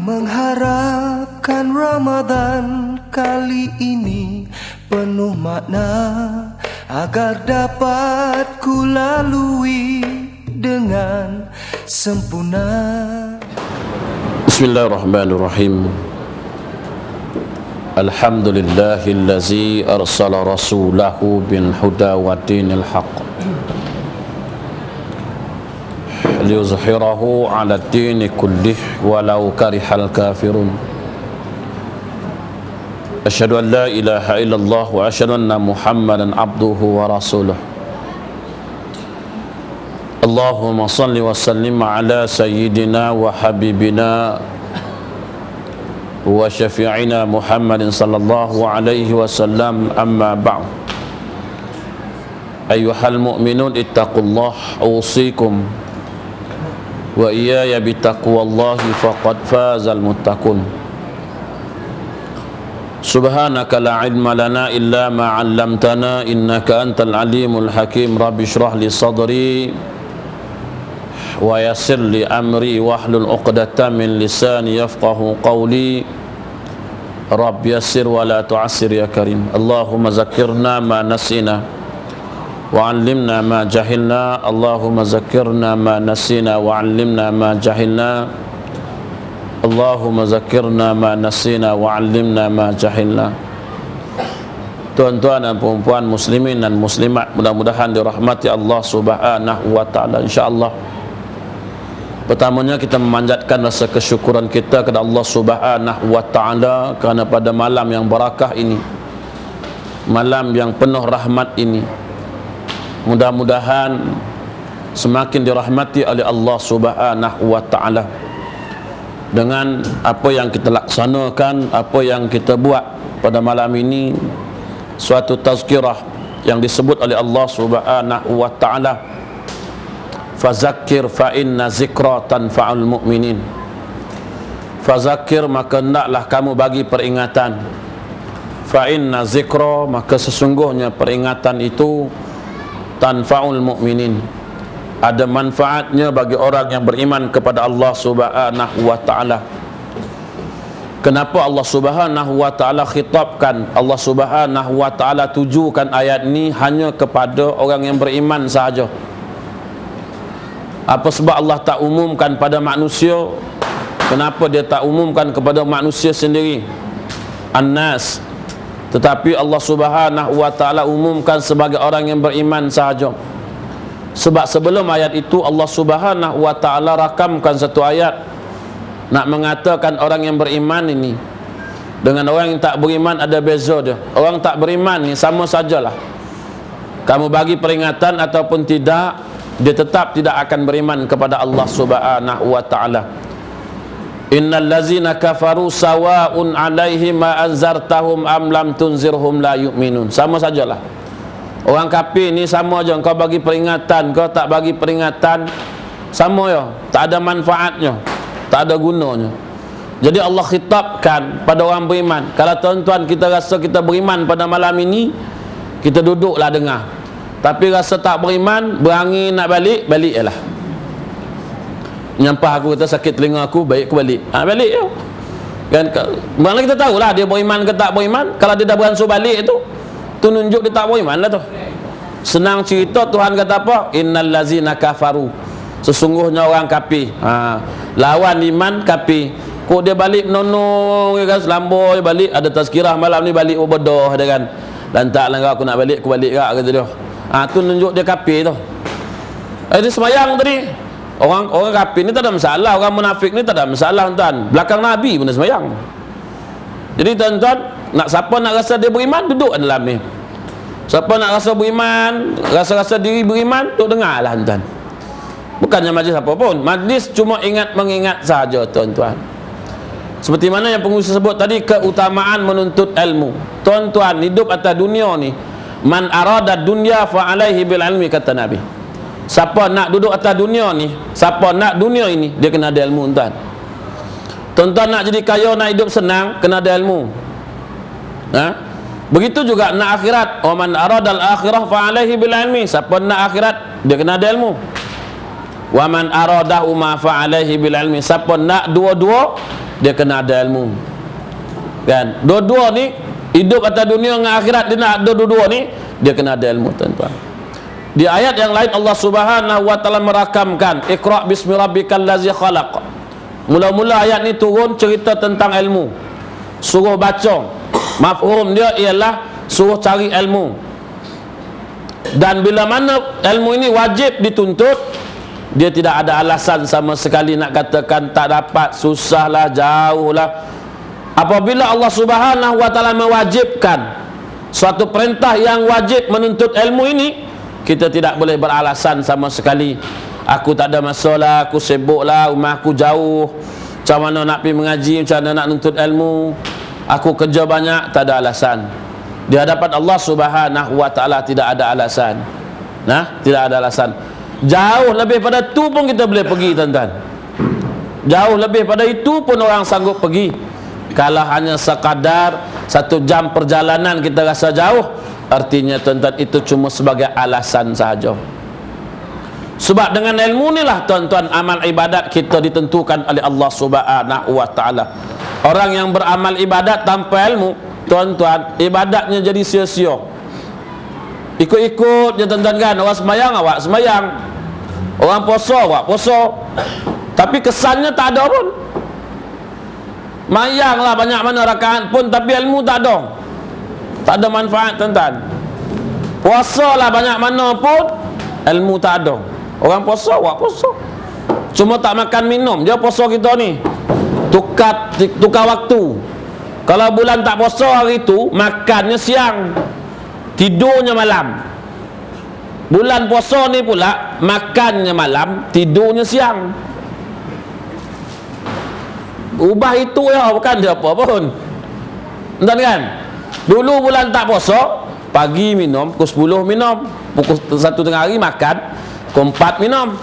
mengharapkan Ramadan kali ini penuh makna, agar dapat ku lalui dengan sempurna. Bismillahirrahmanirrahim. Alhamdulillahillazi arsala rasulahu bil huda wa dinil haqq liyuzhirahu ala dini kullih walau karihal kafirun. Asyhadu an la ilaha illallah wa asyhadu anna Muhammadan abduhu wa rasuluh. Allahumma salli wa sallim ala sayyidina wa habibina wa syafi'ina Muhammadin sallallahu alaihi wasallam, amma ba'd. Ayyuhal mu'minun ittaqullah, usikum wa iyaya bitaqwallahi faqad fazal muttaqun. Subhanaka la ilma lana illa ma 'allamtana innaka antal alimul hakim. Rabbi shrah li sadri wa yassir li amri wahlul 'uqdatam min lisani yafqahu qawli. Rabbi yassir wa la tu'assir ya karim. Allahumma zakkirna ma nasina wa 'allimna ma jahilna. Allahumma zakkirna ma nasina wa 'allimna ma jahilna. Allahumma zakkirna ma nasina wa 'allimna ma jahilna. Tuan-tuan dan puan-puan muslimin dan muslimat, mudah-mudahan dirahmati Allah Subhanahu wa taala. Insyaallah, pertamanya kita memanjatkan rasa kesyukuran kita kepada Allah Subhanahu wa taala kerana pada malam yang barakah ini, malam yang penuh rahmat ini, mudah-mudahan semakin dirahmati oleh Allah Subhanahu wa taala dengan apa yang kita laksanakan, apa yang kita buat pada malam ini. Suatu tazkirah yang disebut oleh Allah Subhanahu wa taala, fazakir fa inna zikra tanfa'ul mu'minin. Fazakir, maka hendaklah kamu bagi peringatan. Fa inna zikra, maka sesungguhnya peringatan itu tanfa'ul mu'minin, ada manfaatnya bagi orang yang beriman kepada Allah Subhanahu wa taala. Kenapa Allah Subhanahu wa taala khitabkan, Allah Subhanahu wa taala tujukan ayat ini hanya kepada orang yang beriman sahaja? Apa sebab Allah tak umumkan pada manusia? Kenapa dia tak umumkan kepada manusia sendiri, An-Nas, tetapi Allah Subhanahu wa taala umumkan sebagai orang yang beriman sahaja? Sebab sebelum ayat itu Allah Subhanahu wa taala rakamkan satu ayat nak mengatakan orang yang beriman ini dengan orang yang tak beriman ada beza dia. Orang tak beriman ni sama sajalah, kamu bagi peringatan ataupun tidak, dia tetap tidak akan beriman kepada Allah Subhanahu wa taala. Innal ladzina kafaru sawa'un 'alaihim ma anzartahum am lam tunzirhum la yu'minun. Sama sajalah. Orang kafir ni sama aja, kau bagi peringatan, kau tak bagi peringatan, sama ya, tak ada manfaatnya, tak ada gunanya. Jadi Allah khitabkan pada orang beriman. Kalau tuan-tuan kita rasa kita beriman pada malam ini, kita duduklah dengar. Tapi rasa tak beriman, berangin nak balik, balik je lah. Nyampah aku kata sakit telinga aku, baik aku balik. Balik je kan. Mana kita tahulah dia beriman ke tak beriman. Kalau dia dah beransur balik tu nunjuk dia tak beriman lah tu. Senang cerita, Tuhan kata apa? Innal ladzina kafaru, sesungguhnya orang kafir. Lawan iman kafir. Kok dia balik menonong kan, selamboi balik, ada tazkirah malam ni balik berdoa dia kan. Lantak lah aku nak balik, aku balik kak, kata dia. Tu nunjuk dia kafir tu. Dia semayang tadi. Orang kafir ni tak ada masalah, orang munafik ni tak ada masalah tuan. Belakang Nabi pun dia semayang. Jadi tuan-tuan, siapa nak rasa dia beriman, duduk dalam ni. Siapa nak rasa beriman, rasa-rasa diri beriman, duduk dengar lah tuan. Bukannya majlis apa pun, majlis cuma mengingat sahaja tuan-tuan. Seperti mana yang pengurusi sebut tadi, keutamaan menuntut ilmu. Tuan-tuan, hidup atas dunia ni, man arada dunya fa alaihi bil ilmi, kata Nabi. Siapa nak duduk atas dunia ni, siapa nak dunia ini, dia kena ada ilmu tuan. Tuan-tuan nak jadi kaya, nak hidup senang, kena ada ilmu. Begitu juga nak akhirat. Wa man aradal akhirah fa alaihi bil ilmi. Siapa nak akhirat, dia kena ada ilmu. Wa man aradahu ma fa'alaihi bil ilmi. Siapa nak dua-dua, dia kena ada ilmu. Kan? Dua-dua ni, hidup atas dunia dengan akhirat, dia nak ada dua-dua ni, dia kena ada ilmu, tuan-tuan. Di ayat yang lain Allah Subhanahu wa taala merakamkan, Iqra bismi rabbikal ladzi khalaq. Mula-mula ayat ni turun cerita tentang ilmu. Suruh baca. Mafhum dia ialah suruh cari ilmu. Dan bila mana ilmu ini wajib dituntut, dia tidak ada alasan sama sekali nak katakan tak dapat, susahlah, jauhlah. Apabila Allah Subhanahu wa taala mewajibkan suatu perintah yang wajib menuntut ilmu ini, kita tidak boleh beralasan sama sekali. Aku tak ada masalah, aku sibuklah, rumah aku jauh, macam mana nak pergi mengaji, macam mana nak nuntut ilmu, aku kerja banyak. Tak ada alasan. Di hadapan Allah Subhanahu wa taala tidak ada alasan. Nah, tidak ada alasan. Jauh lebih pada itu pun kita boleh pergi, tuan-tuan. Jauh lebih pada itu pun orang sanggup pergi. Kalau hanya sekadar 1 jam perjalanan kita rasa jauh, artinya tuan-tuan itu cuma sebagai alasan sahaja. Sebab dengan ilmu inilah tuan-tuan amal ibadat kita ditentukan oleh Allah Subhanahu wa taala. Orang yang beramal ibadat tanpa ilmu, tuan-tuan, ibadatnya jadi sia-sia. Ikut-ikut je, tuan-tuan, kan. Orang sembahyang, awak sembahyang. Orang puasa, awak puasa. Tapi kesannya tak ada pun. Mayanglah banyak mana rakaat pun, tapi ilmu tak ada. Tak ada manfaat, tuan-tuan. Puasalah banyak mana pun, ilmu tak ada. Orang puasa, awak puasa. Cuma tak makan minum je puasa kita ni. Tukar waktu. Kalau bulan tak puasa hari tu, makannya siang, tidurnya malam. Bulan puasa ni pula, makannya malam, tidurnya siang. Ubah itu ya, bukan dia apa pun. Entah kan? Dulu bulan tak puasa, pagi minum, pukul 10 minum, pukul 1 tengah hari makan, pukul 4 minum,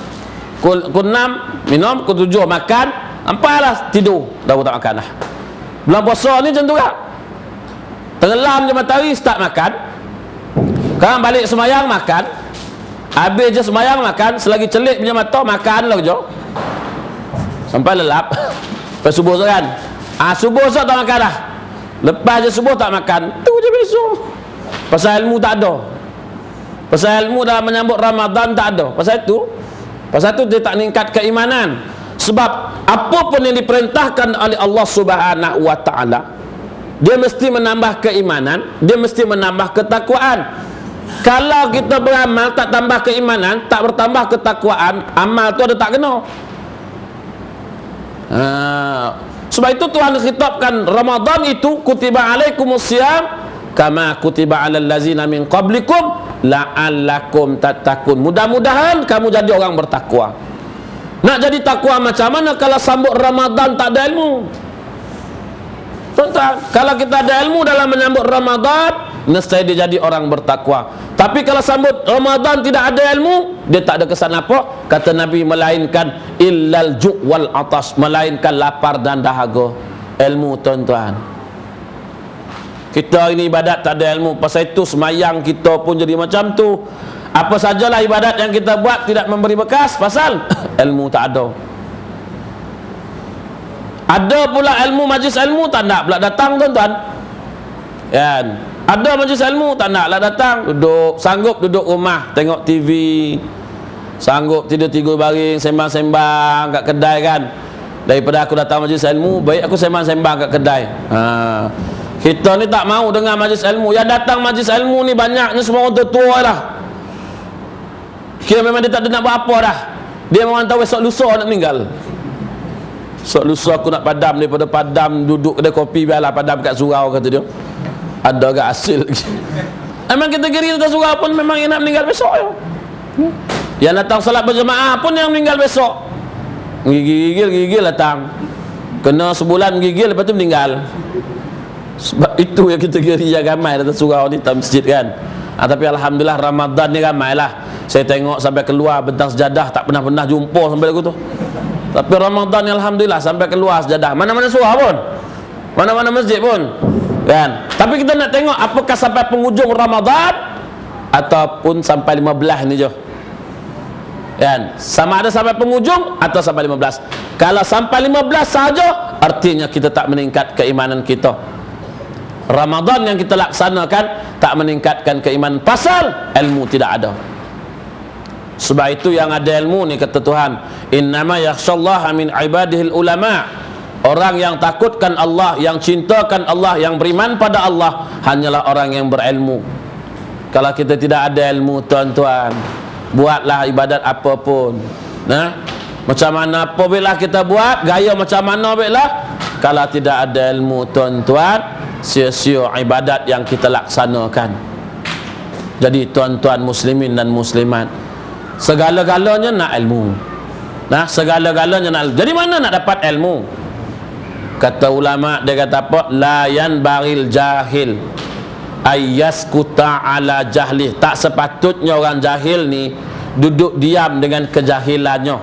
pukul 6 minum, pukul 7 makan, ampailah tidur, dah tak makan dah. Bulan puasa ni macam tu kan? Tenggelam je matahari, start makan. Sekarang balik semayang, makan. Habis je semayang, makan. Selagi celik punya mata, makan lah je sampai lelap. Lepas subuh tu kan, subuh tu tak makan dah. Lepas je subuh tak makan, tu je besok. Pasal ilmu tak ada. Pasal ilmu dalam menyambut Ramadan tak ada. Pasal tu dia tak meningkat keimanan. Sebab apa pun yang diperintahkan oleh Allah Subhanahu wa taala, dia mesti menambah keimanan, dia mesti menambah ketakwaan. Kalau kita beramal tak tambah keimanan, tak bertambah ketakwaan, amal tu ada tak kena. Sebab itu Tuhan khitabkan Ramadan itu, kutiba alaikumusiyam kama kutiba alal ladzina min qablikum la'allakum tattaqun. Mudah-mudahan kamu jadi orang bertakwa. Nak jadi takwa macam mana kalau sambut Ramadan tak ada ilmu? Tuan-tuan, kalau kita ada ilmu dalam menyambut Ramadan, nescaya dia jadi orang bertakwa. Tapi kalau sambut Ramadan tidak ada ilmu, dia tak ada kesan apa? Kata Nabi, melainkan illal ju' wal atas, melainkan lapar dan dahaga. Ilmu, tuan-tuan. Kita ini ibadat tak ada ilmu, pasal itu semayang kita pun jadi macam tu. Apa sajalah ibadat yang kita buat tidak memberi bekas, pasal ilmu tak ada. Ada pula ilmu, majlis ilmu tak nak pula datang, tuan-tuan. Kan? Ada majlis ilmu tak nak lah datang. Sanggup duduk rumah tengok TV, sanggup tidur-tidur baring, sembang-sembang kat kedai kan. Daripada aku datang majlis ilmu, baik aku sembang-sembang kat kedai. Kita ni tak mau dengar majlis ilmu. Yang datang majlis ilmu ni banyaknya semua orang tua lah. Kira memang dia tak ada nak buat apa dah. Dia memang tahu esok lusa nak meninggal. Esok lusa aku nak padam, daripada padam duduk kedai kopi, biarlah padam kat surau, kata dia. Ada agak hasil lagi. Memang kita kiri atas surau pun memang yang nak meninggal besok ya. Yang datang salat berjemaah pun yang meninggal besok. Gigil datang. Kena sebulan gigil, lepas tu meninggal. Sebab itu yang kita kiri yang ramai datang surau ni, tak masjid kan. Tapi Alhamdulillah Ramadan ni ramai lah. Saya tengok sampai keluar bentang sejadah, tak pernah jumpa sampai aku tu. Tapi Ramadan ni Alhamdulillah sampai keluar sejadah. Mana-mana surau pun, mana-mana masjid pun kan. Tapi kita nak tengok apakah sampai penghujung Ramadan ataupun sampai 15 ni je. Kan? Sama ada sampai penghujung atau sampai 15. Kalau sampai 15 saja, artinya kita tak meningkat keimanan kita. Ramadan yang kita laksanakan tak meningkatkan keimanan, pasal ilmu tidak ada. Sebab itu yang ada ilmu ni, kata Tuhan, innama yakhshallaha min ibadihil ulama. Orang yang takutkan Allah, yang cintakan Allah, yang beriman pada Allah, hanyalah orang yang berilmu. Kalau kita tidak ada ilmu, tuan-tuan, buatlah ibadat apapun, nah, macam mana pun bila kita buat, gaya macam mana bila, kalau tidak ada ilmu, tuan-tuan, sia-sia ibadat yang kita laksanakan. Jadi tuan-tuan muslimin dan muslimat, segala-galanya nak ilmu. Nah, segala-galanya nak ilmu. Jadi mana nak dapat ilmu? Kata ulama, dia kata apa? La yanbaril jahil ayyaskuta ala jahlih. Tak sepatutnya orang jahil ni duduk diam dengan kejahilannya.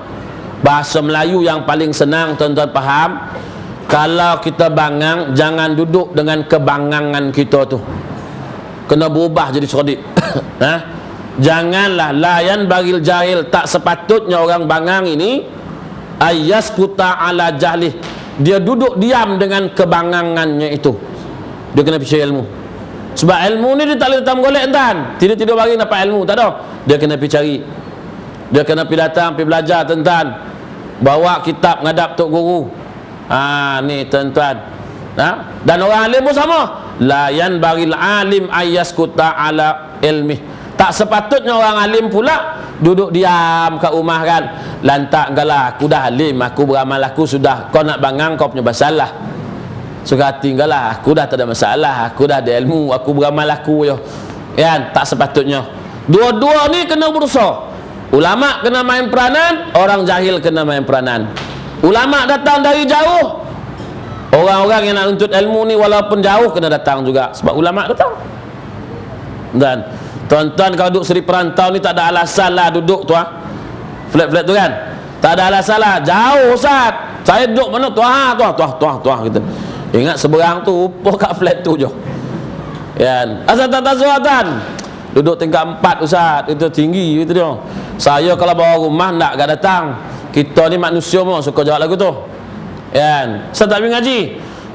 Bahasa Melayu yang paling senang tuan-tuan faham, kalau kita bangang, jangan duduk dengan kebangangan kita tu, kena berubah jadi cerdik. Janganlah layan bagil jahil, tak sepatutnya orang bangang ini ayyaskuta ala jahlih, dia duduk diam dengan kebangangannya itu. Dia kena percaya ilmu. Sebab ilmu ni dia tak boleh datang golek kan, tidur-tidur bagi dapat ilmu, tak ada. Dia kena pergi cari, dia kena pergi datang, pergi belajar tuan-tuan, bawa kitab ngadap tok guru. Ni tuan-tuan. Dan orang alim pun sama, la yanbaril alim ayyaskuta ala ilmi. Tak sepatutnya orang alim pula duduk diam kat rumah kan, lantak galah, aku dah alim, aku beramal, aku sudah, kau nak bangang kau punya masalah. Suka tinggallah, aku dah tak ada masalah, aku dah ada ilmu, aku beramal aku je. Kan? Tak sepatutnya. Dua-dua ni kena berusaha. Ulama kena main peranan, orang jahil kena main peranan. Ulama datang dari jauh, orang-orang yang nak nuntut ilmu ni walaupun jauh kena datang juga, sebab ulama datang. Dan tuan-tuan kalau duduk Seri Perantau ni tak ada alasan lah duduk tu, flat-flat tu kan, tak ada alasan lah. Jauh Ustaz, saya duduk mana tuah gitu. Ingat seberang tu upah kat flat tu je kan. Asal tak tazuatan duduk tingkat 4 Ustaz, itu tinggi itu dia. Saya kalau bawa rumah nak gak datang. Kita ni manusia pun suka jawab lagu tu kan. Ustaz tak pergi ngaji,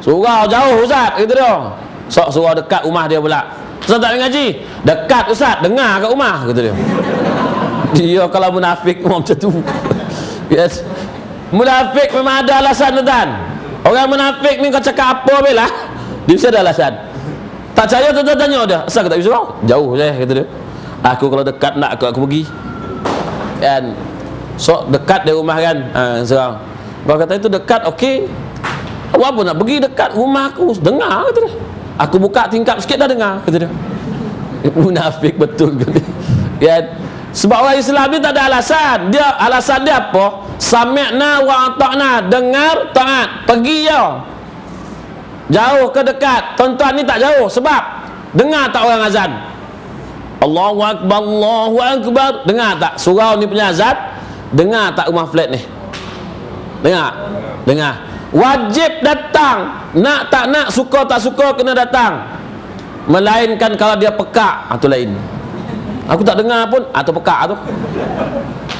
surau jauh Ustaz, gitu dia. Sok surau dekat rumah dia pula. Ustaz tak pergi ngaji, dekat Ustaz, dengar kat rumah, gitu dia. Dia kalau munafik macam tu. Yes. Munafik memang ada alasan tuan. Orang munafik ni kau cakap apa bela, dia mesti ada alasan. Tak percaya tuan tanya dia, asal tak pergi surau? Jauh je, kata dia. Aku kalau dekat nak aku pergi. Kan? Sok dekat dari rumah kan. Surau. Kau kata itu dekat, okey. Apa nak pergi dekat rumah aku? Dengar, kata dia. Aku buka tingkap sikit dah dengar, kata dia. Munafik betul, kata dia. Kan? Sebab orang Islam ni tak ada alasan. Dia alasan dia apa? Sami'na wa ata'na, dengar, taat, pergi je. Jauh ke dekat, tuan-tuan ni tak jauh, sebab dengar tak orang azan? Allahu akbar, Allahu akbar, dengar tak surau ni punya azan? Dengar tak rumah flat ni? Dengar. Wajib datang, nak tak nak, suka tak suka kena datang. Melainkan kalau dia pekak, itu lain. Aku tak dengar pun, atau pekak tu.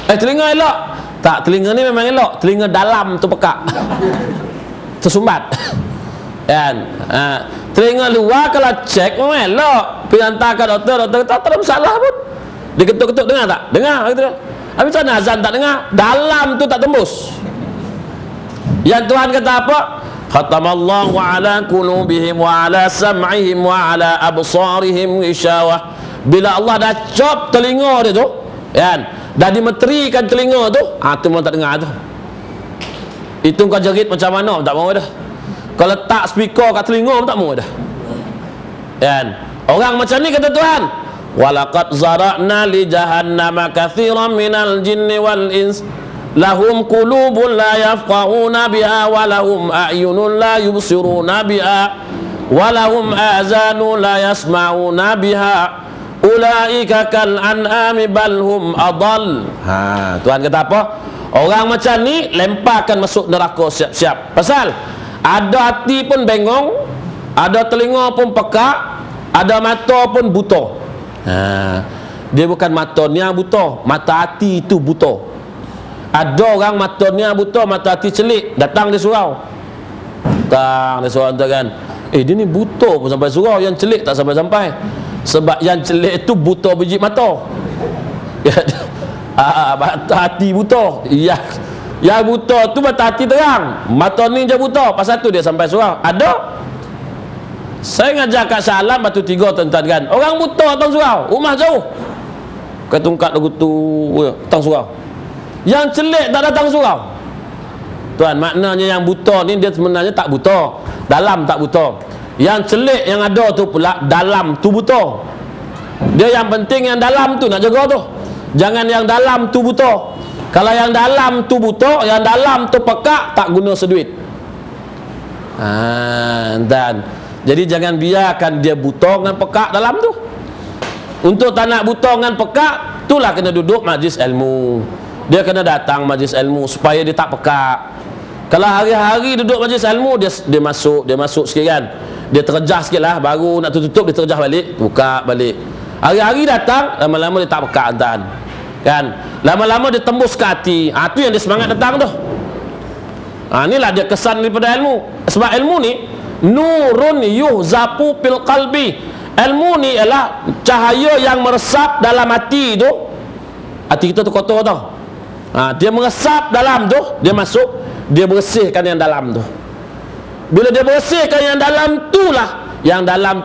Telinga elok. Tak, telinga ni memang elok, telinga dalam tu pekak. Tersumbat. Kan? Telinga luar kalau cek memang elok. Pergi hantar ke doktor kata tak ada masalah pun. Dia ketuk-ketuk, dengar tak? Dengar, gitu. Habis macam mana azan tak dengar? Dalam tu tak tembus. Yang Tuhan kata apa? Khatamallahu ala qulubihim wa ala sam'ihim wa ala absarihim ghishawah. Bila Allah dah cop telinga dia tu, kan, dah dimeterikan telinga tu, tu memang tak dengar tu. Itu kau jerit macam mana tak mau dah. Kalau letak speaker kat telinga pun tak mau dah. Kan? Orang macam ni kata Tuhan, walaqad zara'na li jahannama katsiran minal jinni wal ins lahum qulubun la yafqahuna biha wa lahum a'yunun la yubsiruna biha wa lahum azanun la yasma'una biha ulaika kal an'ami bal hum adall. Tuhan kata apa? Orang macam ni lemparkan masuk neraka siap-siap. Pasal ada hati pun bengong, ada telinga pun pekak, ada mata pun buta. Dia bukan matanya buta, mata hati itu buta. Ada orang matanya buta, mata hati celik, datang dia surau. Datang dia surau kan. Dia ni buta pun sampai surau, yang celik tak sampai-sampai. Sebab yang celik itu buta biji mata. Mata hati buta. Yang buta tu mata hati terang, mata ni je buta. Pasal tu dia sampai surau. Ada. Saya ngajar kat Salam Batu Tiga tuan-tuan kan. Orang buta datang surau, rumah jauh. Ketungkat lagu tu datang surau. Yang celik tak datang surau. Tuan, maknanya yang buta ni dia sebenarnya tak buta, dalam tak buta. Yang celik yang ada tu pula dalam tu buta. Dia yang penting yang dalam tu nak jaga tu. Jangan yang dalam tu buta. Kalau yang dalam tu buta, yang dalam tu pekak, tak guna seduit. Dan jadi jangan biarkan dia buta dengan pekak dalam tu. Untuk tak nak buta dengan pekak, itulah kena duduk majlis ilmu. Dia kena datang majlis ilmu supaya dia tak pekak. Kalau hari-hari duduk majlis ilmu, dia masuk sikit kan. Dia terjah sikit lah, baru nak tutup dia terjah balik, buka balik. Hari-hari datang, lama-lama dia tak pekak kan. Lama-lama dia tembus ke hati. Itu yang dia semangat datang tu. Inilah dia kesan daripada ilmu. Sebab ilmu ni nurun yuhzapu fil qalbi. Ilmu ni ialah cahaya yang meresap dalam hati tu. Hati kita tu kotor tau. Dia meresap dalam tu, dia masuk, dia bersihkan yang dalam tu. Bila dia bersihkan yang dalam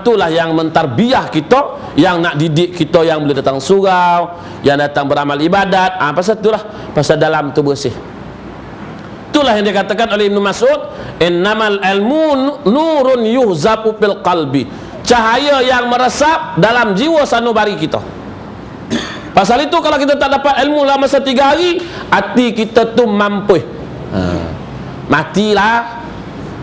tulah yang mentarbiah kita, yang nak didik kita, yang boleh datang surau, yang datang beramal ibadat. Pasal itulah, pasal dalam tu bersih. Itulah yang dikatakan oleh Ibnu Mas'ud, innamal ilmu nurun yuhzabu fil qalbi. Cahaya yang meresap dalam jiwa sanubari kita. Pasal itu kalau kita tak dapat ilmu dalam masa 3 hari, hati kita tu mampu matilah,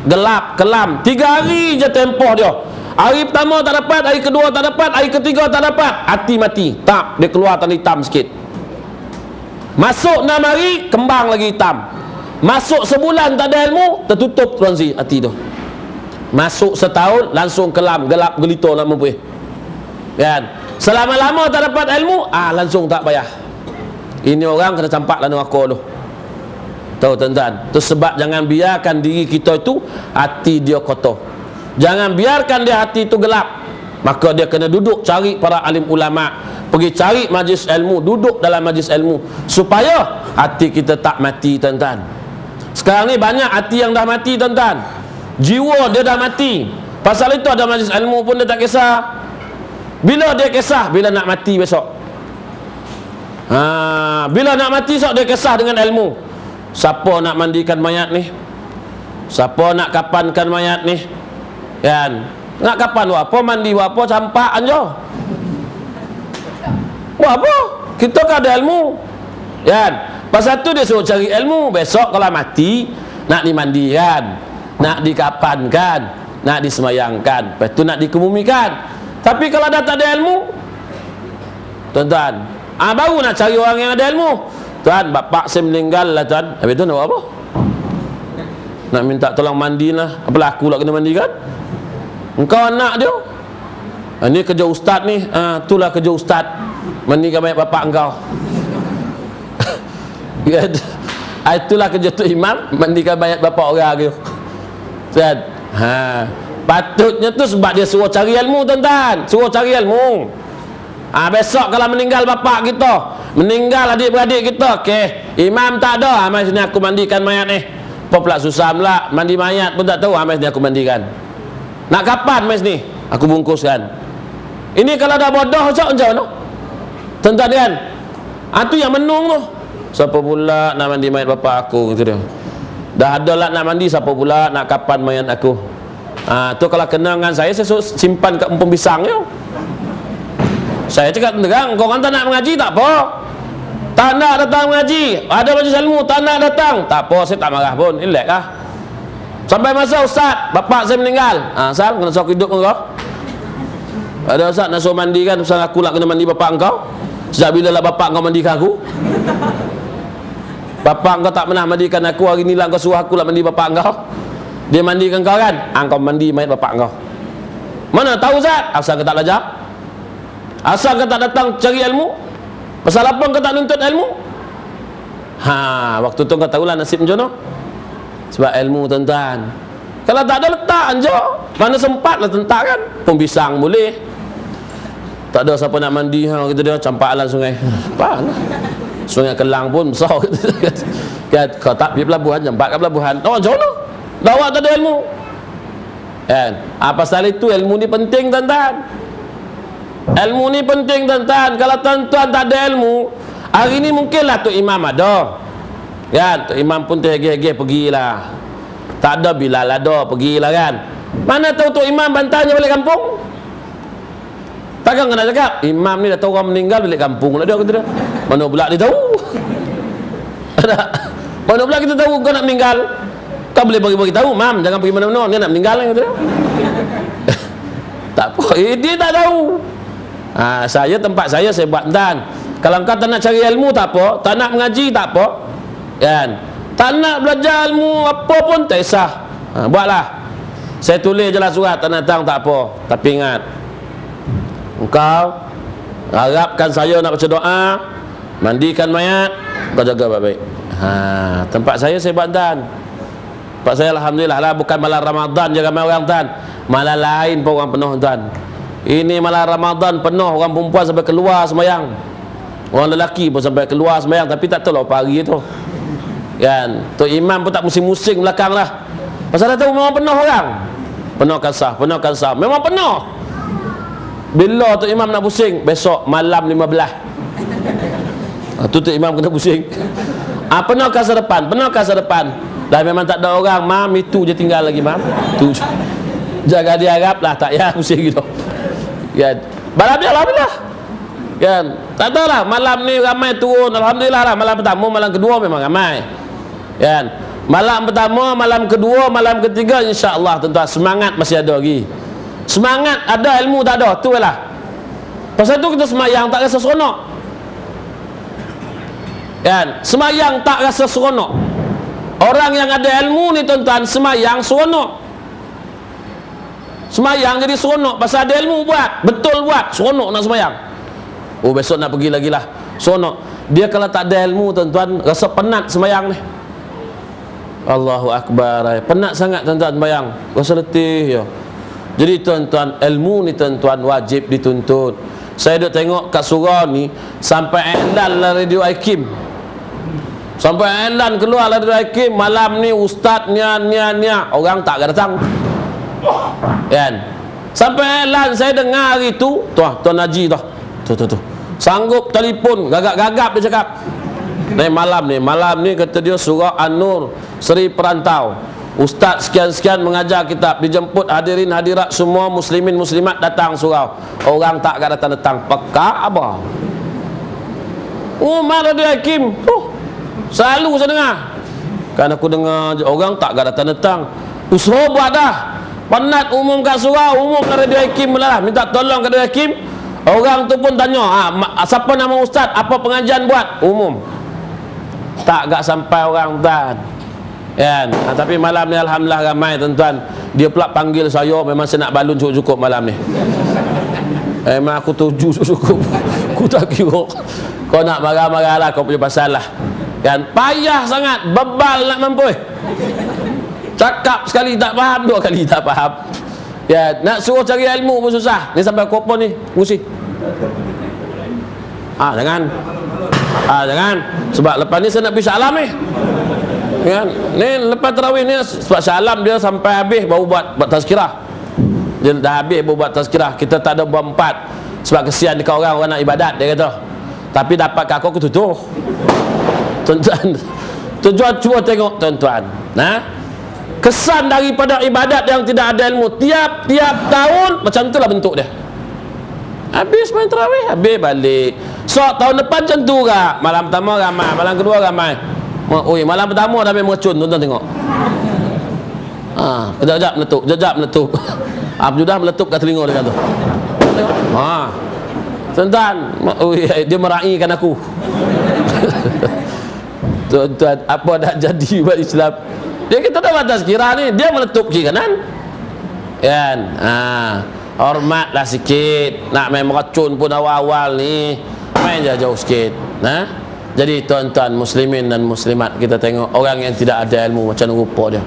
gelap, kelam. 3 hari je tempoh dia. Hari pertama tak dapat, hari kedua tak dapat, hari ketiga tak dapat, hati mati. Tak, dia keluar tanda hitam sikit. Masuk 6 hari, kembang lagi hitam. Masuk sebulan tak ada ilmu, tertutup tuan si hati tu. Masuk setahun, langsung kelam, gelap, gelito nak mempunyai kan. Selama-lama tak dapat ilmu, langsung tak payah. Ini orang kena campak lah neraka tu. Tahu tuan-tuan? Itu sebab jangan biarkan diri kita itu hati dia kotor. Jangan biarkan dia hati itu gelap. Maka dia kena duduk cari para alim ulama, pergi cari majlis ilmu, duduk dalam majlis ilmu, supaya hati kita tak mati tuan-tuan. Sekarang ni banyak hati yang dah mati tuan-tuan. Jiwa dia dah mati. Pasal itu ada majlis ilmu pun dia tak kisah. Bila dia kisah? Bila nak mati besok. Bila nak mati besok dia kisah dengan ilmu. Siapa nak mandikan mayat ni? Siapa nak kapankan mayat ni? Kan? Nak kapan buat apa? Mandi buat apa? Campak aja. Buat apa? Kita kan ada ilmu. Kan? Pasal tu dia suruh cari ilmu. Besok kalau mati nak dimandikan, nak dikapankan, nak disemayangkan, lepas tu nak dikebumikan. Tapi kalau dah tak ada ilmu tuan-tuan, baru nak cari orang yang ada ilmu. Tuan, bapak saya meninggal lah tuan. Habis tu nak buat apa? Nak minta tolong mandi lah. Apalah aku lah kena mandikan? Engkau anak dia. Ini kerja ustaz ni. Itulah kerja ustaz, mandikan mayat bapak engkau. Itulah kerja tu imam, mandikan mayat bapak orang dia. Tuan, patutnya tu sebab dia suruh cari ilmu tuan-tuan. Suruh cari ilmu. Besok kalau meninggal bapak kita, meninggal adik-beradik kita, okey, imam tak ada, mai sini aku mandikan mayat ni. Apa pula susah pula mandi mayat pun tak tahu, mai sini aku mandikan. Nak kapan mai sini? Aku bungkuskan. Ini kalau dah bodoh macam tu. Tuan-tuan kan? Tu yang menung tu. Siapa pula nak mandi mayat bapak aku, gitu dia. Dah ada lah nak mandi, siapa pula nak kapan mayat aku. Tu kalau kena dengan saya simpan kat empung pisang je. Saya cakap terang, korang tak nak mengaji tak apa. Tak nak datang mengaji, ada majlis ilmu tak nak datang, tak apa, saya tak marah pun, relax lah. Sampai masa ustaz, bapak saya meninggal, Sal, kena suruh hidup engkau. Ada ustaz nak suruh mandikan, pasal aku lah kena mandi bapak engkau. Sejak bila lah bapak engkau mandikan aku? Bapak engkau tak pernah mandikan aku, hari ni lah engkau suruh aku lah mandi bapak engkau. Dia mandikan kau kan? Engkau mandi mayat bapak engkau. Mana tahu Ustaz? Asal kau tak belajar? Asal kau tak datang cari ilmu, pasal apa kau tak nuntut ilmu? Waktu tu kau tahulah nasib macam mana. Sebab ilmu, tuan-tuan, kalau tak ada letak je, mana sempat lah tentak kan. Pun pisang boleh, tak ada siapa nak mandi, kita dia campak alam sungai. Apa lah, Sungai Kelang pun besar. Kan, kau tak pergi pelabuhan, campak kat pelabuhan. Macam mana? Dah awak tak ada ilmu kan? Pasal itu ilmu ni penting, tuan-tuan. Ilmu ni penting, tuan-tuan. Kalau tuan-tuan tak ada ilmu, hari ni mungkinlah Tok Imam ada kan, Tok Imam pun terhege-hege pergilah. Tak ada Bilal ada, pergilah kan. Mana tahu Tok Imam bantalnya balik kampung. Takkan kena cakap imam ni dah tahu orang meninggal balik kampung lah dia, kata dia. Mana pula dia tahu? Mana pula kita tahu kau nak meninggal? Kau boleh bagi tahu, mam, jangan pergi mana-mana, dia nak meninggal, kata dia. Tak apa, dia tak tahu. Saya tempat saya buat, tuan. Kalau kau tak nak cari ilmu tak apa, tak nak mengaji tak apa, kan? Tak nak belajar ilmu apa pun tak kisah, buatlah. Saya tulis je lah surat, tak datang tak apa. Tapi ingat, engkau harapkan saya nak baca doa, mandikan mayat, kau jaga baik-baik. Tempat saya buat, tuan. Tempat saya alhamdulillah lah, bukan malam Ramadan je ramai orang, tuan. Malam lain pun orang penuh, tuan. Ini malam Ramadan penuh, orang perempuan sampai keluar sembahyang, orang lelaki pun sampai keluar sembahyang. Tapi tak tahu lah apa hari tu kan. Tok Imam pun tak musing-musing belakang lah, pasal dah tahu memang penuh orang. Penuh kasah, memang penuh. Bila Tok Imam nak pusing, besok malam 15 tu Tok Imam kena pusing. Penuh kasah depan, dah memang tak ada orang, mam, itu je tinggal lagi, mam. Tu jaga dia harap lah, tak payah pusing gitu kan. Malam ni alhamdulillah kan, tak tahu lah malam ni ramai turun, alhamdulillah lah. Malam pertama, malam kedua memang ramai kan. Malam pertama, malam kedua, malam ketiga, insya-Allah, tuan-tuan, semangat masih ada lagi. Semangat ada, ilmu tak ada, tu lah. Pasal tu kita semayang tak rasa seronok kan. Semayang tak rasa seronok. Orang yang ada ilmu ni, tuan-tuan, semayang seronok. Semayang jadi seronok pasal ada ilmu buat, betul buat, seronok nak semayang. Besok nak pergi lagi lah, seronok. Dia kalau tak ada ilmu, tuan-tuan, rasa penat semayang ni. Allahu Akbar, penat sangat, tuan-tuan, semayang, rasa letih ya. Jadi tuan-tuan, ilmu ni, tuan-tuan, wajib dituntut. Saya duk tengok kat surau ni, sampai iklan lah Radio Hakim. Sampai iklan keluar lah Radio Hakim, malam ni ustaz nia, orang tak datang kan. Sampai iklan saya dengar hari tu, Tuan Haji tu sanggup telefon, gagap-gagap dia cakap, malam ni kata dia surau An-Nur Seri Perantau, ustaz sekian-sekian mengajar kitab, dijemput hadirin hadirat semua muslimin muslimat datang surau. Orang tak datang-datang, peka apa? Umar Radio Hakim selalu saya dengar kan. Aku dengar orang tak datang-datang, usaha buat dah, penat umum kat surau, umum kat Radio Hakim lah, minta tolong kat Radio Hakim. Orang tu pun tanya, siapa nama ustaz, apa pengajian buat, umum. Tak sampai orang, tuan kan. Tapi malam ni alhamdulillah ramai, tuan-tuan. Dia pula panggil saya, memang saya nak balun cukup-cukup malam ni. Memang aku tuju cukup. Aku tak kira kau nak marah-marah lah, kau punya pasal lah kan. Payah sangat, bebal nak mampu. Cakap sekali tak faham, dua kali tak faham ya. Nak suruh cari ilmu pun susah. Ni sampai kupon ni ngusi. Jangan sebab lepas ni saya nak pergi Shah Alam ni kan. Ni lepas tarawih ni, sebab Shah Alam dia sampai habis baru buat tazkirah. Dia dah habis baru buat tazkirah. Kita tak ada buat 4 sebab kesian dekat orang nak ibadat, dia kata. Tapi dapat kat aku tutup, tuan-tuan. Tujuan cuba tengok, tuan-tuan, kesan daripada ibadat yang tidak ada ilmu. Tiap-tiap tahun macam itulah bentuk dia. Habis main tarawih, habis balik. So tahun depan macam tu kah? Malam pertama ramai, malam kedua ramai. Malam pertama dah memang mercun, tuan-tuan tengok. Kejap-kejap meletup. Sudah meletup kat telinga dia tu. Tuan-tuan, dia meraihkan aku. Tuan-tuan, apa dah jadi buat Islam? Dia kita dah batas kira ni, dia meletup kiri kanan. kan? Hormatlah sikit. Nak main meracun pun awal-awal ni main jauh sikit. Jadi tuan-tuan muslimin dan muslimat, kita tengok orang yang tidak ada ilmu macam rupa dia.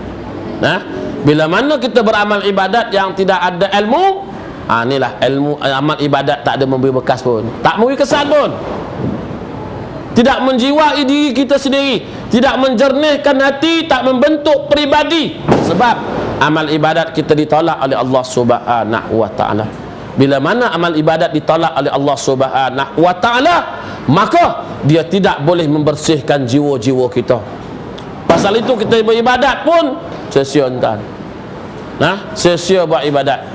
Bila mana kita beramal ibadat yang tidak ada ilmu, inilah ilmu amal ibadat tak ada memberi bekas pun, tak memberi kesan pun, tidak menjiwai diri kita sendiri, tidak menjernihkan hati, tak membentuk peribadi. Sebab amal ibadat kita ditolak oleh Allah Subhanahu wa taala. Bila mana amal ibadat ditolak oleh Allah Subhanahu wa taala, maka dia tidak boleh membersihkan jiwa-jiwa kita. Pasal itu kita beribadat pun sia-sia tuan. Sia-sia buat ibadat.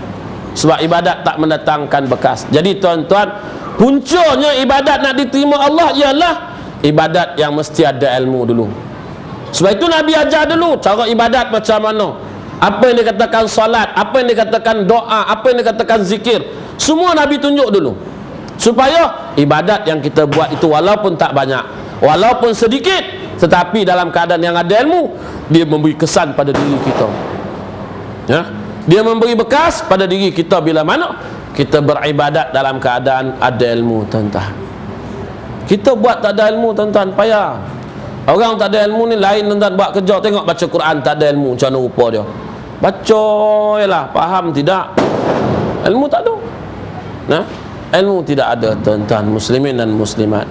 Sebab ibadat tak mendatangkan bekas. Jadi tuan-tuan, puncanya ibadat nak diterima Allah ialah ibadat yang mesti ada ilmu dulu. Sebab itu Nabi ajar dulu cara ibadat macam mana. Apa yang dikatakan salat, apa yang dikatakan doa, apa yang dikatakan zikir, semua Nabi tunjuk dulu, supaya ibadat yang kita buat itu walaupun tak banyak, walaupun sedikit, tetapi dalam keadaan yang ada ilmu, dia memberi kesan pada diri kita. Dia memberi bekas pada diri kita bila mana kita beribadat dalam keadaan ada ilmu, tuan-tuan. Kita buat tak ada ilmu, tuan-tuan, payah. Orang tak ada ilmu ni lain, tuan-tuan, buat kerja, tengok baca Quran tak ada ilmu, macam mana rupa dia. Baca jelah, faham tidak? Ilmu tak ada. Ilmu tidak ada, tuan-tuan muslimin dan muslimat.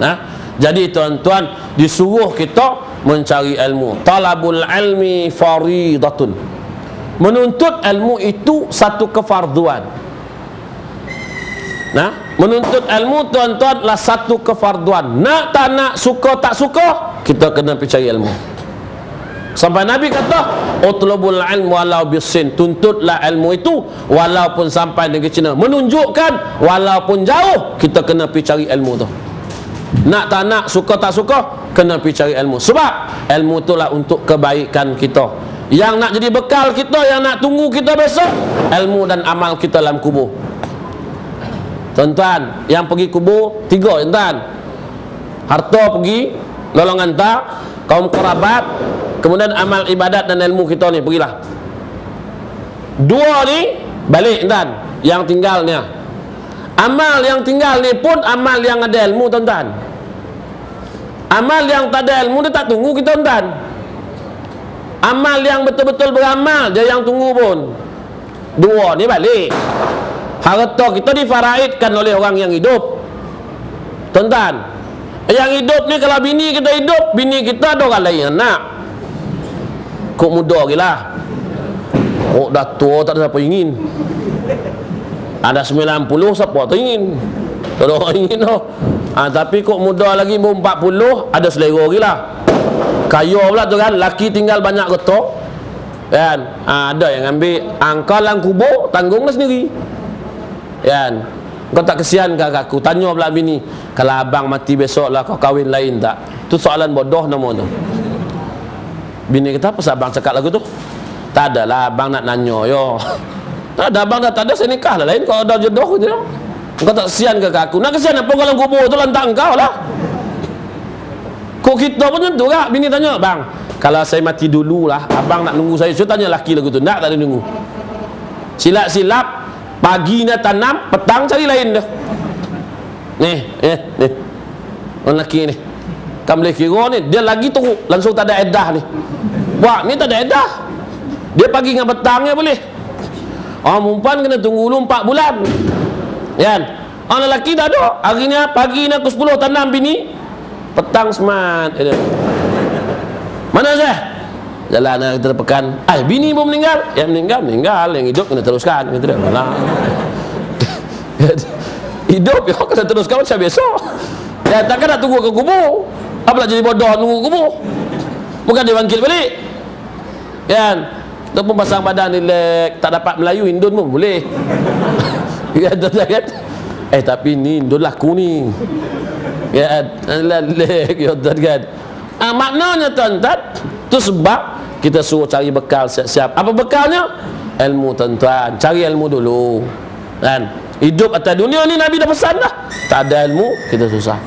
Jadi tuan-tuan disuruh kita mencari ilmu. Talabul ilmi faridatun. Menuntut ilmu itu satu kefarduan. Menuntut ilmu, tuan-tuan, lah satu kefarduan. Nak tak nak, suka tak suka, kita kena pergi cari ilmu. Sampai Nabi kata, utlubul ilmu walau bisin, tuntutlah ilmu itu walaupun sampai negeri Cina. Menunjukkan walaupun jauh, kita kena pergi cari ilmu tu. Nak tak nak, suka tak suka, kena pergi cari ilmu. Sebab ilmu itulah untuk kebaikan kita. Yang nak jadi bekal kita, yang nak tunggu kita besok, ilmu dan amal kita dalam kubur. Tuan-tuan, yang pergi kubur 3, tuan-tuan. Harta pergi, nolong hantar, kaum kerabat, kemudian amal ibadat dan ilmu kita ni, pergilah. 2 ni balik, tuan. Yang tinggalnya, amal yang tinggal ni pun amal yang ada ilmu, tuan-tuan. Amal yang tak ada ilmu dia tak tunggu kita, tuan. Amal yang betul-betul beramal dia yang tunggu pun. 2 ni balik. Harta kita difaraidkan oleh orang yang hidup, tuan-tuan. Yang hidup ni kalau bini kita hidup, bini kita ada orang lain nak. Kok muda lagi lah, kok dah tua tak ada siapa ingin. Ada 90 siapa tak ingin, tak ada orang ingin tau. Tapi kok muda lagi, umur 40, ada selera lagi lah. Kaya pula tu kan, laki tinggal banyak getok kan. Ada yang ambil angkal lang kubur, tanggunglah sendiri kan. Kau tak kesian ke aku? Tanya pula bini, kalau abang mati besok lah kau kahwin lain tak? Tu soalan bodoh nama tu. Bini kita apa abang cakap lagu tu? Tak ada lah, abang nak nanya yo. Tak ada, abang dah tak ada, saya nikah lah lain. Kalau ada jodoh je, kau tak kesian ke aku? Nak kesian apa kalau kubur tu lantak engkau lah. Kok kita pun tentu kak. Bini tanya, bang, kalau saya mati dulu lah, abang nak nunggu saya? Saya tanya laki lagu tu, nak tak ada nunggu? Silap-silap pagi ni tanam, petang cari lain dah. Nih. Orang lelaki ni kan boleh kira ni, dia lagi teruk, langsung tak ada edah ni. Wah, ni tak ada edah. Dia pagi dengan petangnya boleh. Orang perempuan kena tunggu dulu 4 bulan kan. Orang lelaki tak ada. Hari ni pagi ni aku 10 tanam bini, petang semat. Mana saya? Jalan kita terpekan. Bini pun meninggal. Yang meninggal. Yang hidup kena teruskan. Hidup ya kena teruskan macam biasa. Ya takkan nak tunggu ke kubur. Apalah jadi bodoh tunggu kubur. Bukan dia bangkit balik. Kan? Tu pun pasang badan relax, tak dapat Melayu Indon pun boleh. Kan? Tapi ni Indon laku ni. Kan? Relax kan. Maknanya tuan-tuan, tu sebab kita suruh cari bekal siap-siap. Apa bekalnya? Ilmu, tuan-tuan. Cari ilmu dulu kan. Hidup atas dunia ni Nabi dah pesan dah. Tak ada ilmu kita susah.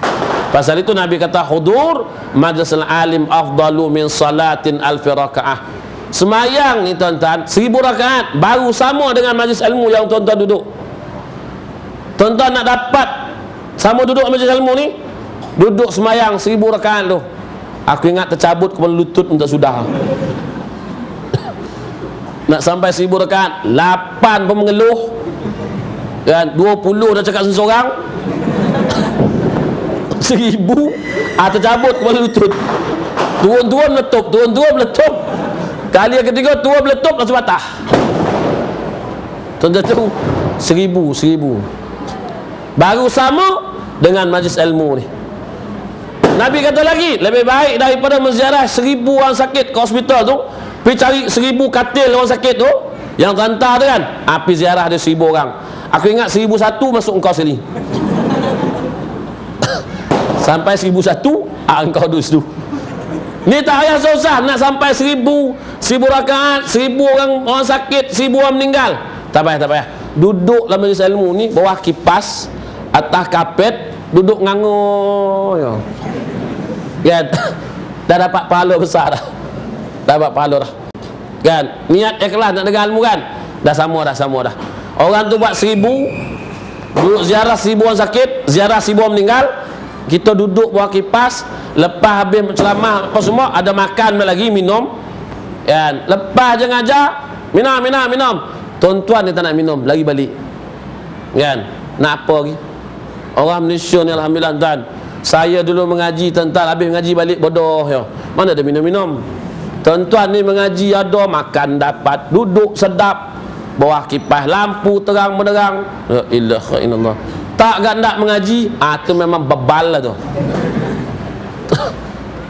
Pasal itu Nabi kata, hudur majlisul alim afdalu min salatin alfi rakaah. semayang ni tuan-tuan 1000 rakaat baru sama dengan majlis ilmu yang tuan-tuan duduk. Tuan-tuan nak dapat sama duduk majlis ilmu ni, duduk semayang 1000 rakaat tu. Aku ingat tercabut kepala lutut untuk sudah. Nak sampai 1000 rakaat 8 pun mengeluh kan, 20 dah cakap seorang. 1000 tercabut kepala lutut. Turun-turun meletup, turun-turun meletup. Kali yang ketiga turun meletup langsung patah. Tuan-tuan tahu 1000 baru sama dengan majlis ilmu ni. Nabi kata lagi, lebih baik daripada menziarah 1000 orang sakit ke hospital tu, pergi cari 1000 katil orang sakit tu yang terhantar tu kan, pergi ziarah dia 1000 orang. Aku ingat 1001 masuk engkau sini. Sampai 1001 engkau duduk situ. Ni tak payah susah nak sampai 1000 rakaat, 1000 orang sakit, 1000 orang meninggal. Tak payah. Duduk dalam majlis ilmu ni bawah kipas, atas kapet, duduk ngangur ya. Kan? Dah dapat pahala besar dah. Dapat pahala dah. Kan? Niat ikhlas nak dengar ilmu kan? Dah sama dah. Orang tu buat 1000, duduk ziarah 1000 orang sakit, ziarah 1000 orang meninggal. Kita duduk bawah kipas, lepas habis ceramah apa semua, ada makan lagi, minum. Kan? Lepas je ngajar, minum. Tuan-tuan dia tak nak minum, lagi balik. Kan? Nak apa lagi? Orang Malaysia ni alhamdulillah tuan. Saya dulu mengaji tuan-tuan, habis mengaji balik bodoh ya. Mana ada minum-minum. Tuan-tuan ni mengaji ada, makan dapat, duduk sedap, bawah kipas, lampu terang menerang. La ilaha illallah. Tak nak mengaji, tu memang bebal lah tu.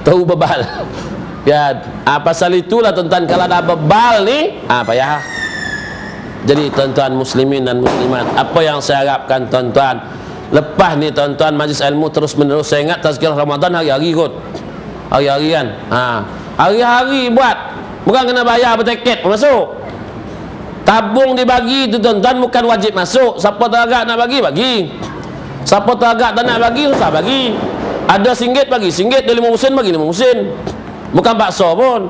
Tahu bebal. Ya, pasal itulah tuan-tuan, kalau dah bebal ni, payah. Jadi tuan-tuan muslimin dan muslimat, apa yang saya harapkan tuan-tuan, lepas ni tuan-tuan majlis ilmu terus menerus. Saya ingat tazkirah Ramadan hari-hari kot. Hari-hari kan. Hari-hari buat. Bukan kena bayar bertiket masuk. Tabung dibagi tu tuan-tuan, bukan wajib masuk. Siapa teragak nak bagi. Siapa teragak tak nak bagi, susah bagi. Ada RM1 bagi RM1, ada 5 sen bagi 5 sen. Bukan paksa pun.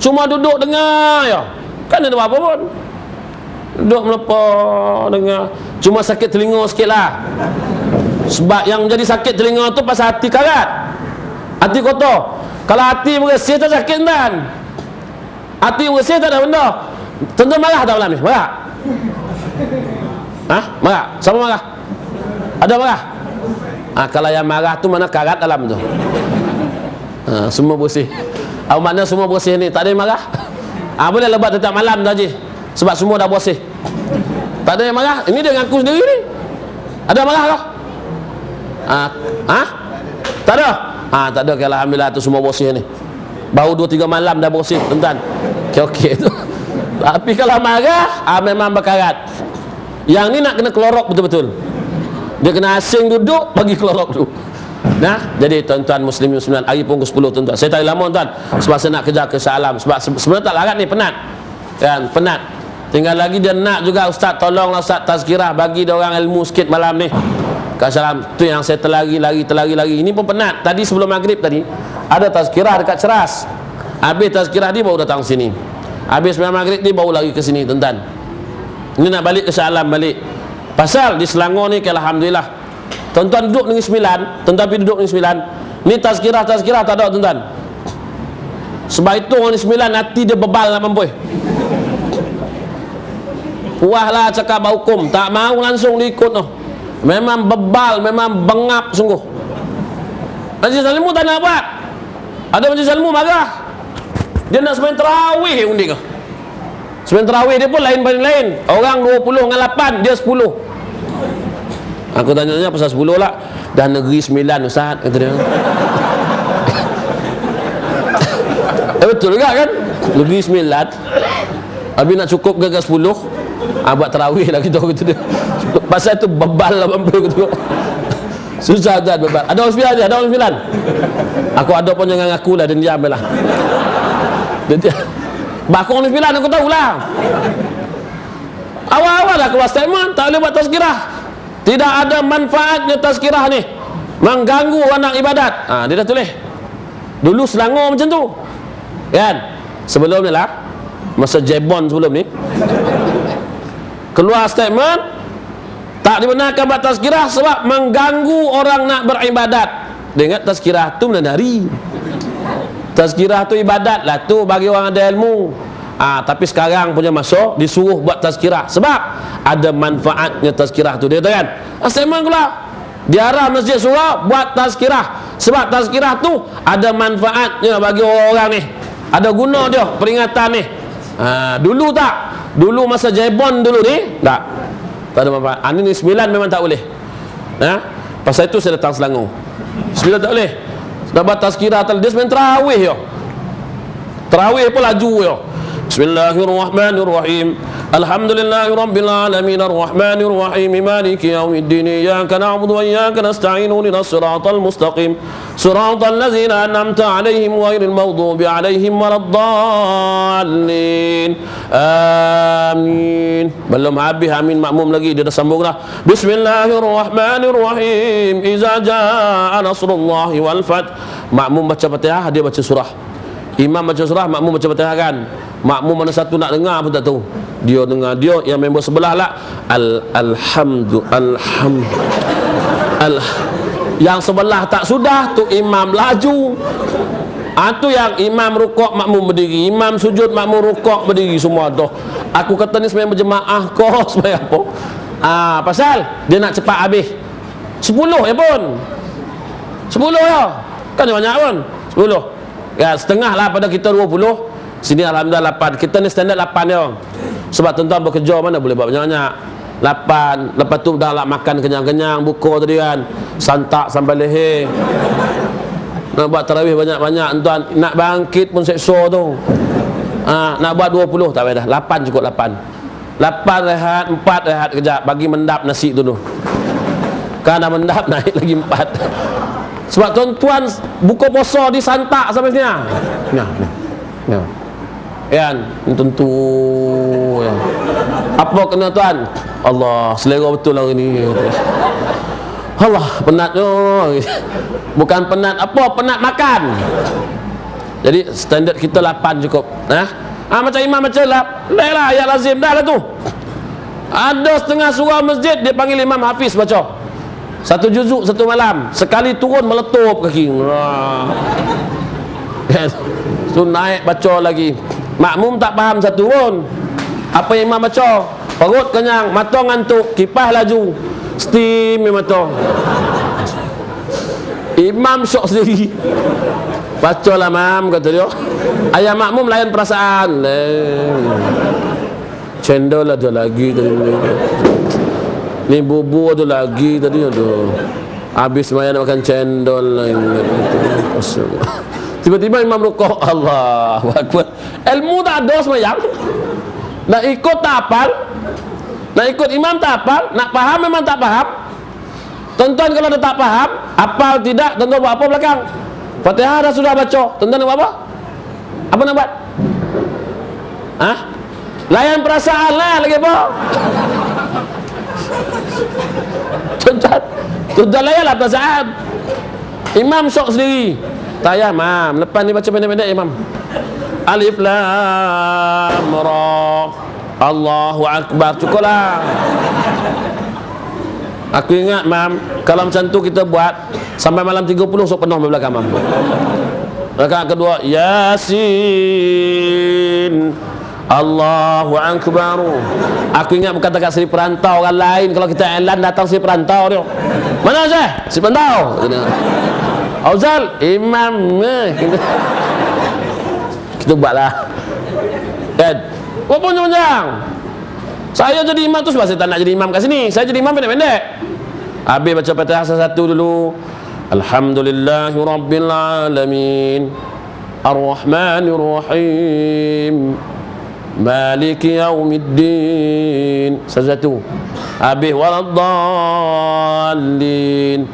Cuma duduk dengar ya. Kan ada apa pun. Duduk melepah dengar. Cuma sakit telinga sikit lah. Sebab yang menjadi sakit telinga tu pasal hati karat, hati kotor. Kalau hati bersih tak sakit kan. Hati bersih tak ada benda. Tuan-tuan marah tak malam ni? Marah? Marah? Siapa marah? Ada marah? Kalau yang marah tu mana karat dalam tu. Semua bersih. Mana semua bersih ni? Tak ada yang marah? Boleh lebat setiap malam tu Haji. Sebab semua dah bersih. Tak ada yang marah. Ini dia ngaku sendiri ni. Ada marah kau? Tak ada? Tak ada. Alhamdulillah tu semua bersih ni. Baru 2-3 malam dah bersih tuan-tuan. Okey tu. Tapi kalau marah, memang berkarat. Yang ni nak kena klorok betul-betul. Dia kena asing duduk, bagi klorok tu. Jadi tuan-tuan muslimin muslimat, hari pun ke-10 tuan-tuan. Saya tak lama tuan, sebab saya nak kejar ke Shah Alam. Sebab sebenarnya tak larat ni, penat. Kan, penat. Tinggal lagi dia nak juga, Ustaz tolonglah Ustaz tazkirah, bagi dia orang ilmu sikit malam ni. Ke Shah Alam. Tu yang saya terlari. Ini pun penat. Tadi sebelum maghrib tadi, ada tazkirah dekat Ceras. Habis tazkirah dia baru datang sini. Habis sembahyang maghrib ni baru lagi ke sini tuan-tuan. Ini nak balik ke Shah Alam balik. Pasal di Selangor ni alhamdulillah. Tuan-tuan duduk Negeri Sembilan, tuan-tuan pergi duduk Negeri Sembilan. Ni tazkirah tak ada tuan-tuan. Sebab itu orang Negeri Sembilan hati dia bebal nak mampu. Puahlah cakap hukum, tak mau langsung diikut tu. Memang bebal, memang bengap sungguh. Majlis ilmu tak nak buat. Ada majlis ilmu marah. Dia nak sembahyang tarawih undi ke. Sembahyang tarawih dia pun lain. Orang 20 dengan 8, dia 10. Aku tanya pasal 10 lah. Dah Negeri Sembilan Ustaz, kata dia. Betul juga kan? Negeri Sembilan. Habis nak cukup ke 10, buat tarawih lah kita kata dia. Pasal tu bebal lah mampu gitu. Susah Ustaz bebal. Ada orang 9 dia, ada orang 9. Aku ada pun jangan ngaku lah, dan diam lah. Bakong ni 9 aku tahulah. Awal-awal dah keluar statement, tak boleh buat tazkirah. Tidak ada manfaatnya tazkirah ni, mengganggu anak ibadat. Dia dah tulis. Dulu Selangor macam tu. Kan? Sebelum ni lah, masa Jebon sebelum ni, keluar statement tak dibenarkan buat tazkirah sebab mengganggu orang nak beribadat. Dia ingat tazkirah tu menandari, tazkirah tu ibadat lah tu bagi orang ada ilmu. Tapi sekarang punya masuk disuruh buat tazkirah sebab ada manfaatnya tazkirah tu. Dia kata kan, statement pula diarah masjid surau buat tazkirah sebab tazkirah tu ada manfaatnya bagi orang-orang ni, ada guna dia peringatan ni. Dulu tak, dulu masa Jebon dulu ni tak ada manfaat. Ini 9 memang tak boleh. Pasal itu saya datang Selangor. 9 tak boleh. Dah buat tazkirah dia sebenarnya terawih yo. Terawih pun laju yo. Bismillahirrahmanirrahim. Alhamdulillahirabbil alamin arrahmanir rahim maliki yaumiddin iyyaka na'budu wa iyyaka nasta'in ihdinas siratal mustaqim siratal ladzina an'amta 'alaihim ghairil maghdubi 'alaihim waladdallin. Amin. Belum habis amin makmum lagi, dia dah sambung dah. Bismillahirrahmanirrahim. Iza jaa nasrullahi wal fath. Makmum baca Fatihah, dia baca surah. Imam baca surah, makmum baca Fatihah kan. Makmum mana satu nak dengar pun tak tahu. Dia dengar, dia yang member sebelah lah yang sebelah tak sudah tu imam laju. Tu yang imam rukuk makmum berdiri, imam sujud makmum rukuk berdiri semua tu. Aku kata ni sebenarnya berjemaah kau sebenarnya apa? Pasal dia nak cepat habis 10 ya pun 10 ya kan banyak pun 10 ya, setengah lah pada kita 20. Sini alhamdulillah 8. Kita ni standard 8 ya. Sebab tuan-tuan bekerja mana boleh buat banyak-banyak. 8. Lepas tu dah lah makan kenyang-kenyang, buka tadi kan, santak sampai leher. Nak buat tarawih banyak-banyak tuan, nak bangkit pun seksa tu. Nak buat 20 tak payah dah. 8 cukup 8. 8 rehat, 4 rehat kejap, bagi mendap nasi tu. Kan dah mendap naik lagi 4. Sebab tuan-tuan buka puasa di santak sampai sini. Ya. Kan tentu ya. Apa kena tuan? Allah, selera betul hari ni. Allah, penat tu. Bukan penat apa, penat makan. Jadi standard kita 8 cukup. Macam imam baca lah, ayat lazim dah lah tu. Ada setengah surah masjid dia panggil imam hafiz baca. 1 juzuk 1 malam. Sekali turun meletup kaki. Tu naik baca lagi. Makmum tak faham satu pun apa yang imam baca. Perut kenyang, mata ngantuk, kipas laju, steam mata. Imam syok sendiri. Bacalah mam, kata dia. Ayah makmum layan perasaan. Cendol ada lagi tadi. Ni bubur ada lagi tadi ada. Habis semayang nak makan cendol lagi. Tiba-tiba imam rukuk, Allahu Akbar. Ilmu tak ada semayang. Nak ikut tak hafal, nak ikut imam tak hafal, nak faham memang tak faham. Tuan-tuan kalau dia tak faham, hafal tidak, tuan-tuan buat apa belakang? Fatihah dah sudah baca, tuan-tuan nak buat apa? Apa nak buat? Layan perasaan lah lagi apa? Tuan-tuan layanlah perasaan. Imam syok sendiri. Tak payah mam, lepas ni baca pendek-pendek imam. Alif lam ra, Allahu Akbar, cukuplah. Aku ingat mam, kalau macam tu kita buat sampai malam 30 so penuh di belakang mam. Rakaat kedua Yasin, Allahu Akbar. Aku ingat bukan dekat Seri Perantau, orang lain kalau kita elan datang Seri Perantau dia. Mana saya? Seri Perantau. Auzal, imam. Kita buatlah. Kan? Apa panjang-panjang? Saya jadi imam tu sebab saya tak nak jadi imam kat sini. Saya jadi imam pendek-pendek. Habis baca Fatihah satu dulu. Alhamdulillahirabbil alamin. Ar-Rahmanir Rahim. Maliki yaumiddin. Satu. Habis waladdallin.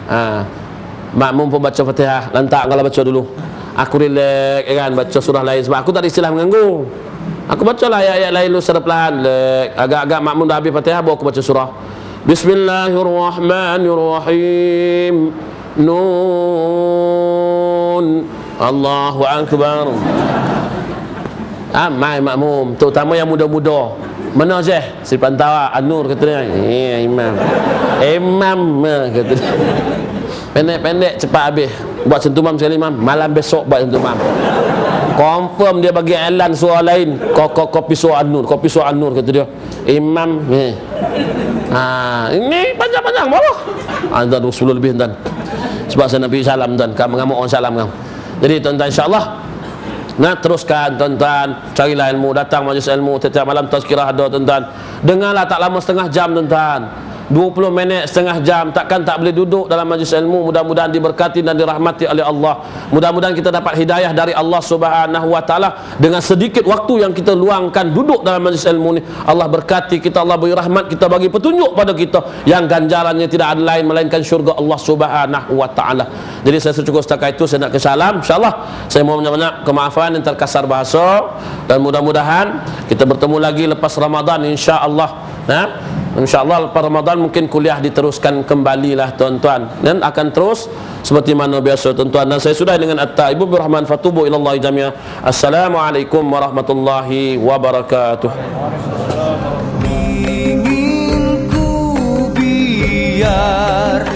Makmum pun baca Fatihah, lantak kalau baca dulu. Aku relax kan, baca surah lain sebab aku tak ada istilah mengganggu. Aku bacalah ayat-ayat lain lu secara perlahan. Agak-agak makmum dah habis Fatihah baru aku baca surah. Bismillahirrahmanirrahim. Nun. Allahu Akbar. Mai makmum, terutama yang muda-muda. Mana Syekh? Si Pantawa An-Nur kata dia. Imam. Imam kata dia. Pendek-pendek cepat habis. Buat sentumam sekali imam, malam besok buat sentumam. Confirm dia bagi elan suara lain. Kopi suara An-Nur, kopi suara An-Nur kata dia. Imam ni. Ini panjang-panjang malah. Ada 20 lebih tuan. Sebab saya Nabi salam tuan, kan mengamuk orang salam kan. Jadi tuan-tuan insya-Allah nak teruskan tuan-tuan, carilah ilmu, datang majlis ilmu setiap malam tazkirah ada tuan-tuan. Dengarlah tak lama setengah jam tuan-tuan. 20 minit setengah jam, takkan tak boleh duduk dalam majlis ilmu. Mudah-mudahan diberkati dan dirahmati oleh Allah. Mudah-mudahan kita dapat hidayah dari Allah Subhanahu wa taala dengan sedikit waktu yang kita luangkan duduk dalam majlis ilmu ni. Allah berkati kita, Allah beri rahmat, kita bagi petunjuk pada kita yang ganjarannya tidak ada lain melainkan syurga Allah Subhanahu wa taala. Jadi saya cukup setakat itu, saya nak ke salam. Insyaallah saya mohon banyak kemaafan yang terkasar bahasa, dan mudah-mudahan kita bertemu lagi lepas Ramadan insya-Allah. InsyaAllah lepas Ramadan mungkin kuliah diteruskan kembali lah tuan-tuan, dan akan terus seperti mana biasa tuan-tuan. Dan saya sudah dengan at-taibu birrahman fatubu ilallahi jami'ah. Assalamualaikum warahmatullahi wabarakatuh. Ingin ku biar